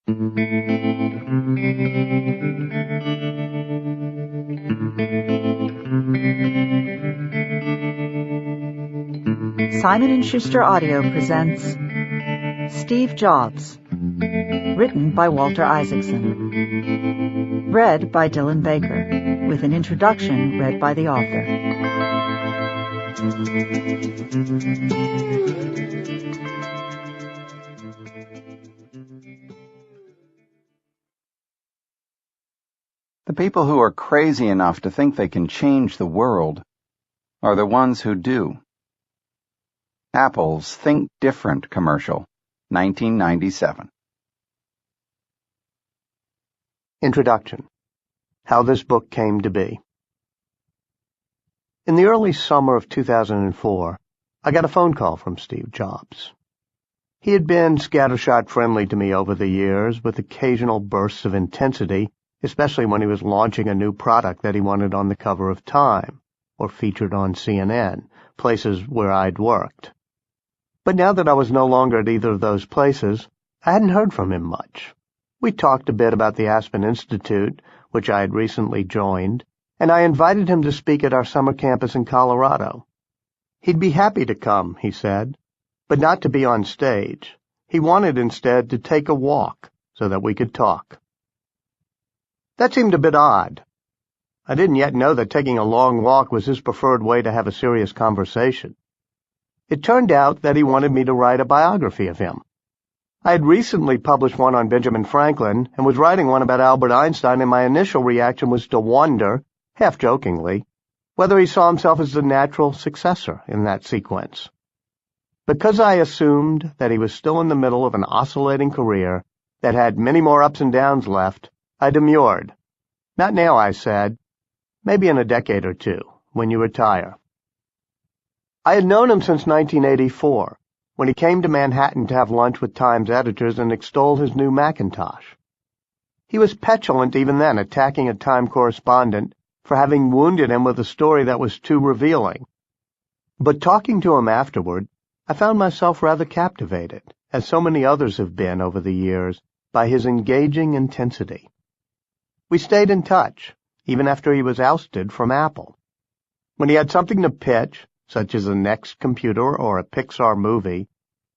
Simon & Schuster Audio presents Steve Jobs, written by Walter Isaacson, read by Dylan Baker, with an introduction read by the author. The people who are crazy enough to think they can change the world are the ones who do. Apple's Think Different commercial, 1997. Introduction. How this book came to be. In the early summer of 2004, I got a phone call from Steve Jobs. He had been scattershot friendly to me over the years, with occasional bursts of intensity, especially when he was launching a new product that he wanted on the cover of Time, or featured on CNN, places where I'd worked. But now that I was no longer at either of those places, I hadn't heard from him much. We talked a bit about the Aspen Institute, which I had recently joined, and I invited him to speak at our summer campus in Colorado. He'd be happy to come, he said, but not to be on stage. He wanted instead to take a walk so that we could talk. That seemed a bit odd. I didn't yet know that taking a long walk was his preferred way to have a serious conversation. It turned out that he wanted me to write a biography of him. I had recently published one on Benjamin Franklin and was writing one about Albert Einstein, and my initial reaction was to wonder, half-jokingly, whether he saw himself as the natural successor in that sequence. Because I assumed that he was still in the middle of an oscillating career that had many more ups and downs left, I demurred. Not now, I said. Maybe in a decade or two, when you retire. I had known him since 1984, when he came to Manhattan to have lunch with Time's editors and extol his new Macintosh. He was petulant even then, attacking a Time correspondent for having wounded him with a story that was too revealing. But talking to him afterward, I found myself rather captivated, as so many others have been over the years, by his engaging intensity. We stayed in touch, even after he was ousted from Apple. When he had something to pitch, such as a next computer or a Pixar movie,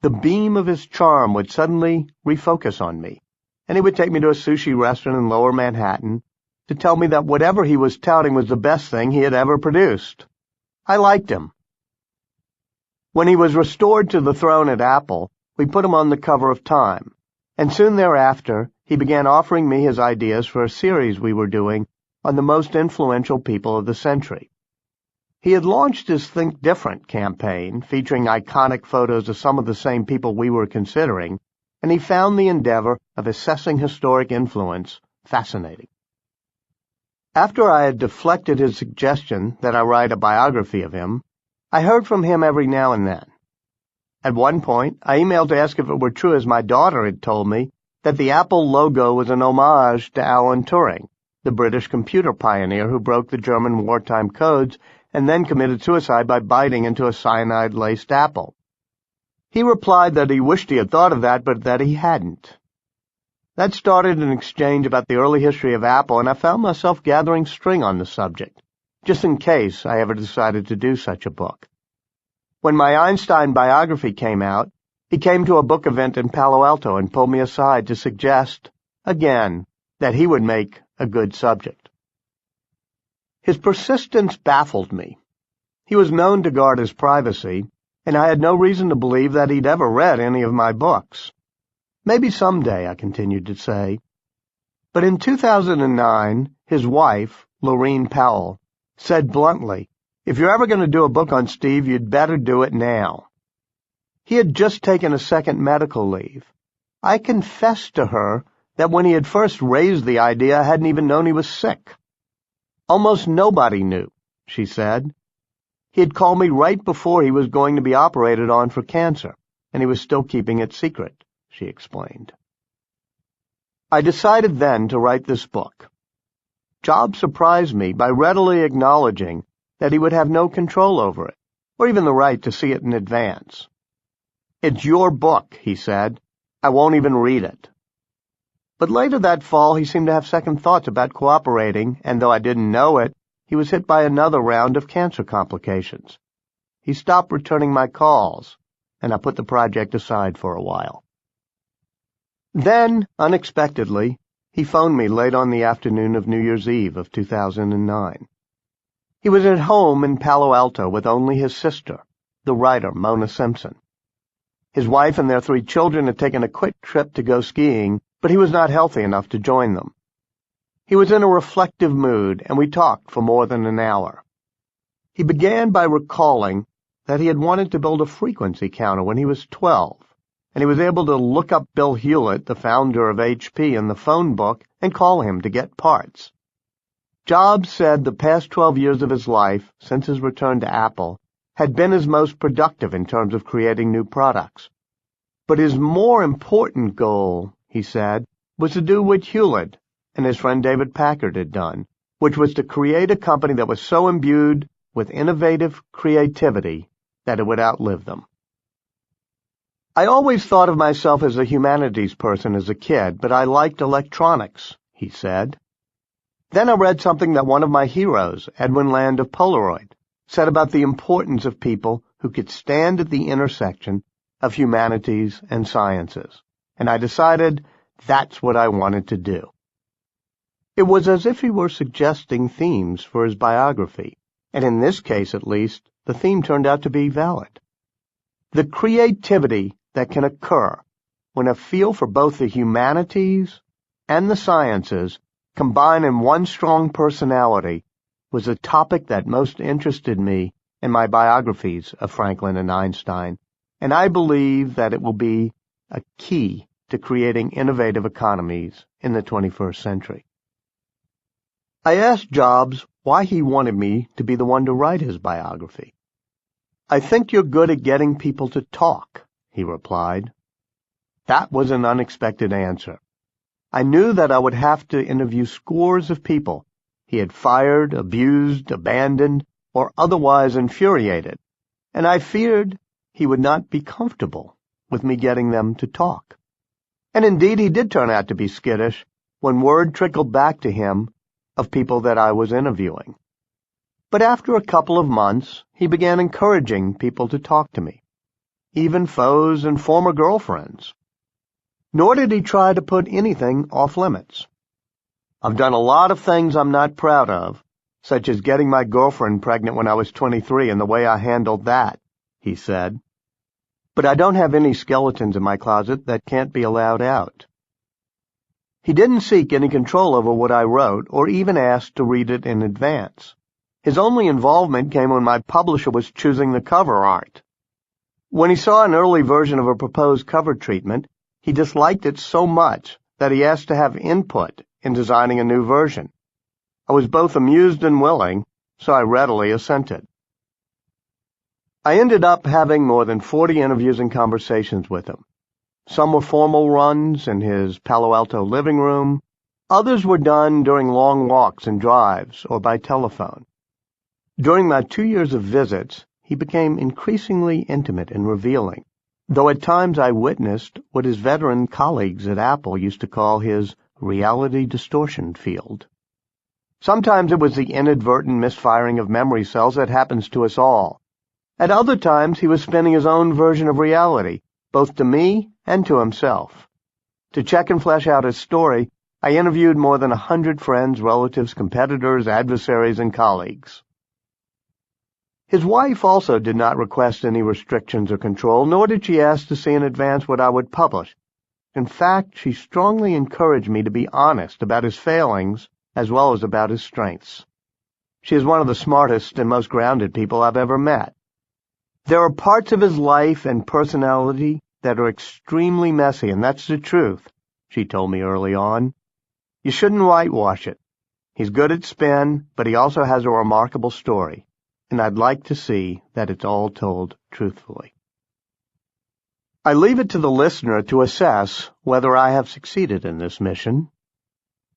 the beam of his charm would suddenly refocus on me, and he would take me to a sushi restaurant in Lower Manhattan to tell me that whatever he was touting was the best thing he had ever produced. I liked him. When he was restored to the throne at Apple, we put him on the cover of Time, and soon thereafter he began offering me his ideas for a series we were doing on the most influential people of the century. He had launched his Think Different campaign, featuring iconic photos of some of the same people we were considering, and he found the endeavor of assessing historic influence fascinating. After I had deflected his suggestion that I write a biography of him, I heard from him every now and then. At one point, I emailed to ask if it were true, as my daughter had told me, that the Apple logo was an homage to Alan Turing, the British computer pioneer who broke the German wartime codes and then committed suicide by biting into a cyanide-laced apple. He replied that he wished he had thought of that, but that he hadn't. That started an exchange about the early history of Apple, and I found myself gathering string on the subject, just in case I ever decided to do such a book. When my Einstein biography came out, he came to a book event in Palo Alto and pulled me aside to suggest, again, that he would make a good subject. His persistence baffled me. He was known to guard his privacy, and I had no reason to believe that he'd ever read any of my books. Maybe someday, I continued to say. But in 2009, his wife, Lorene Powell, said bluntly, "If you're ever going to do a book on Steve, you'd better do it now." He had just taken a second medical leave. I confessed to her that when he had first raised the idea, I hadn't even known he was sick. "Almost nobody knew," she said. He had called me right before he was going to be operated on for cancer, and he was still keeping it secret, she explained. I decided then to write this book. Jobs surprised me by readily acknowledging that he would have no control over it, or even the right to see it in advance. "It's your book," he said. "I won't even read it." But later that fall, he seemed to have second thoughts about cooperating, and though I didn't know it, he was hit by another round of cancer complications. He stopped returning my calls, and I put the project aside for a while. Then, unexpectedly, he phoned me late on the afternoon of New Year's Eve of 2009. He was at home in Palo Alto with only his sister, the writer Mona Simpson. His wife and their 3 children had taken a quick trip to go skiing, but he was not healthy enough to join them. He was in a reflective mood, and we talked for more than an hour. He began by recalling that he had wanted to build a frequency counter when he was 12, and he was able to look up Bill Hewlett, the founder of HP, in the phone book and call him to get parts. Jobs said the past 12 years of his life, since his return to Apple, had been his most productive in terms of creating new products. But his more important goal, he said, was to do what Hewlett and his friend David Packard had done, which was to create a company that was so imbued with innovative creativity that it would outlive them. I always thought of myself as a humanities person as a kid, but I liked electronics, he said. Then I read something that one of my heroes, Edwin Land of Polaroid, said about the importance of people who could stand at the intersection of humanities and sciences, and I decided that's what I wanted to do. It was as if he were suggesting themes for his biography, and in this case at least, the theme turned out to be valid. The creativity that can occur when a feel for both the humanities and the sciences combine in one strong personality was a topic that most interested me in my biographies of Franklin and Einstein, and I believe that it will be a key to creating innovative economies in the 21st century. I asked Jobs why he wanted me to be the one to write his biography. "I think you're good at getting people to talk," he replied. That was an unexpected answer. I knew that I would have to interview scores of people he had fired, abused, abandoned, or otherwise infuriated, and I feared he would not be comfortable with me getting them to talk. And indeed he did turn out to be skittish when word trickled back to him of people that I was interviewing. But after a couple of months, he began encouraging people to talk to me, even foes and former girlfriends. Nor did he try to put anything off limits. "I've done a lot of things I'm not proud of, such as getting my girlfriend pregnant when I was 23 and the way I handled that," he said. "But I don't have any skeletons in my closet that can't be allowed out." He didn't seek any control over what I wrote or even ask to read it in advance. His only involvement came when my publisher was choosing the cover art. When he saw an early version of a proposed cover treatment, he disliked it so much that he asked to have input in designing a new version. I was both amused and willing, so I readily assented. I ended up having more than 40 interviews and conversations with him. Some were formal runs in his Palo Alto living room. Others were done during long walks and drives or by telephone. During my 2 years of visits, he became increasingly intimate and revealing, though at times I witnessed what his veteran colleagues at Apple used to call his reality distortion field. Sometimes it was the inadvertent misfiring of memory cells that happens to us all. At other times he was spinning his own version of reality, both to me and to himself. To check and flesh out his story, I interviewed more than 100 friends, relatives, competitors, adversaries, and colleagues. His wife also did not request any restrictions or control, nor did she ask to see in advance what I would publish. In fact, she strongly encouraged me to be honest about his failings as well as about his strengths. She is one of the smartest and most grounded people I've ever met. There are parts of his life and personality that are extremely messy, and that's the truth, she told me early on. You shouldn't whitewash it. He's good at spin, but he also has a remarkable story, and I'd like to see that it's all told truthfully. I leave it to the listener to assess whether I have succeeded in this mission.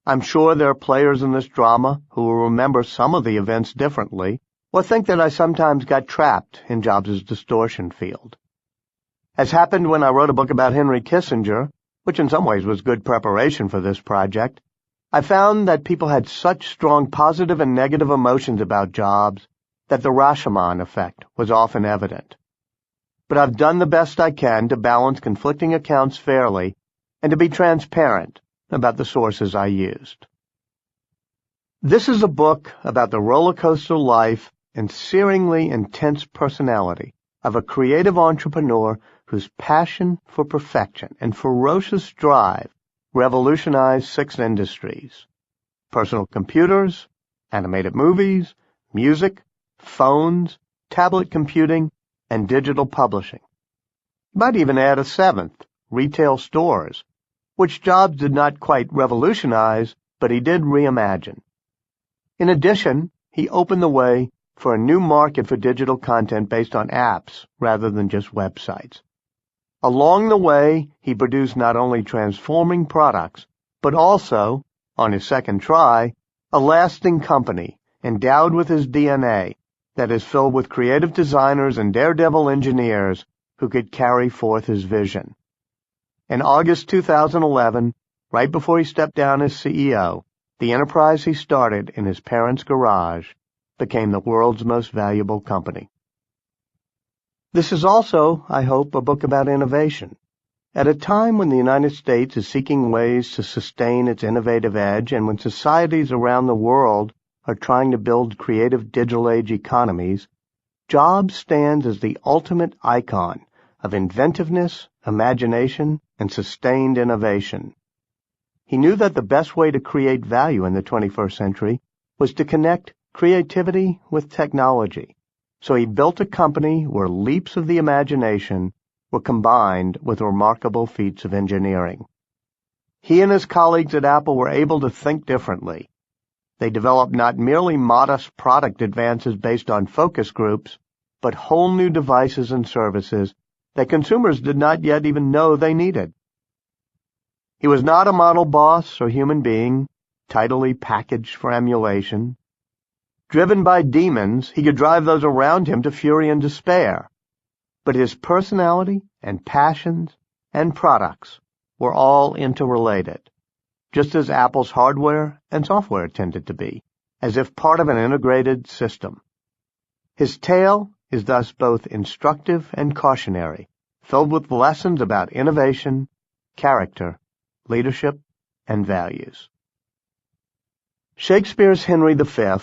I'm sure there are players in this drama who will remember some of the events differently, or think that I sometimes got trapped in Jobs' distortion field. As happened when I wrote a book about Henry Kissinger, which in some ways was good preparation for this project, I found that people had such strong positive and negative emotions about Jobs that the Rashomon effect was often evident. But I've done the best I can to balance conflicting accounts fairly and to be transparent about the sources I used. This is a book about the roller coaster life and searingly intense personality of a creative entrepreneur whose passion for perfection and ferocious drive revolutionized 6 industries: personal computers, animated movies, music, phones, tablet computing, and digital publishing. You might even add a 7th, retail stores, which Jobs did not quite revolutionize, but he did reimagine. In addition, he opened the way for a new market for digital content based on apps rather than just websites. Along the way, he produced not only transforming products, but also, on his second try, a lasting company endowed with his DNA that is filled with creative designers and daredevil engineers who could carry forth his vision. In August 2011, right before he stepped down as CEO, the enterprise he started in his parents' garage became the world's most valuable company. This is also, I hope, a book about innovation. At a time when the United States is seeking ways to sustain its innovative edge and when societies around the world are trying to build creative digital age economies, Jobs stands as the ultimate icon of inventiveness, imagination, and sustained innovation. He knew that the best way to create value in the 21st century was to connect creativity with technology. So he built a company where leaps of the imagination were combined with remarkable feats of engineering. He and his colleagues at Apple were able to think differently. They developed not merely modest product advances based on focus groups, but whole new devices and services that consumers did not yet even know they needed. He was not a model boss or human being, tidily packaged for emulation. Driven by demons, he could drive those around him to fury and despair. But his personality and passions and products were all interrelated, just as Apple's hardware and software tended to be, as if part of an integrated system. His tale is thus both instructive and cautionary, filled with lessons about innovation, character, leadership, and values. Shakespeare's Henry V,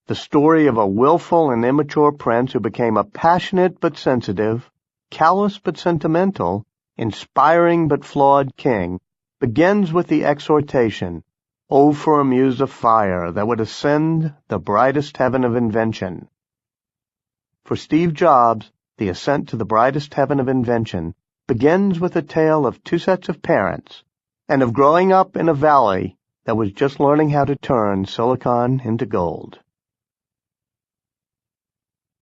the story of a willful and immature prince who became a passionate but sensitive, callous but sentimental, inspiring but flawed king, begins with the exhortation, "Oh, for a muse of fire that would ascend the brightest heaven of invention." For Steve Jobs, the ascent to the brightest heaven of invention begins with a tale of 2 sets of parents and of growing up in a valley that was just learning how to turn silicon into gold.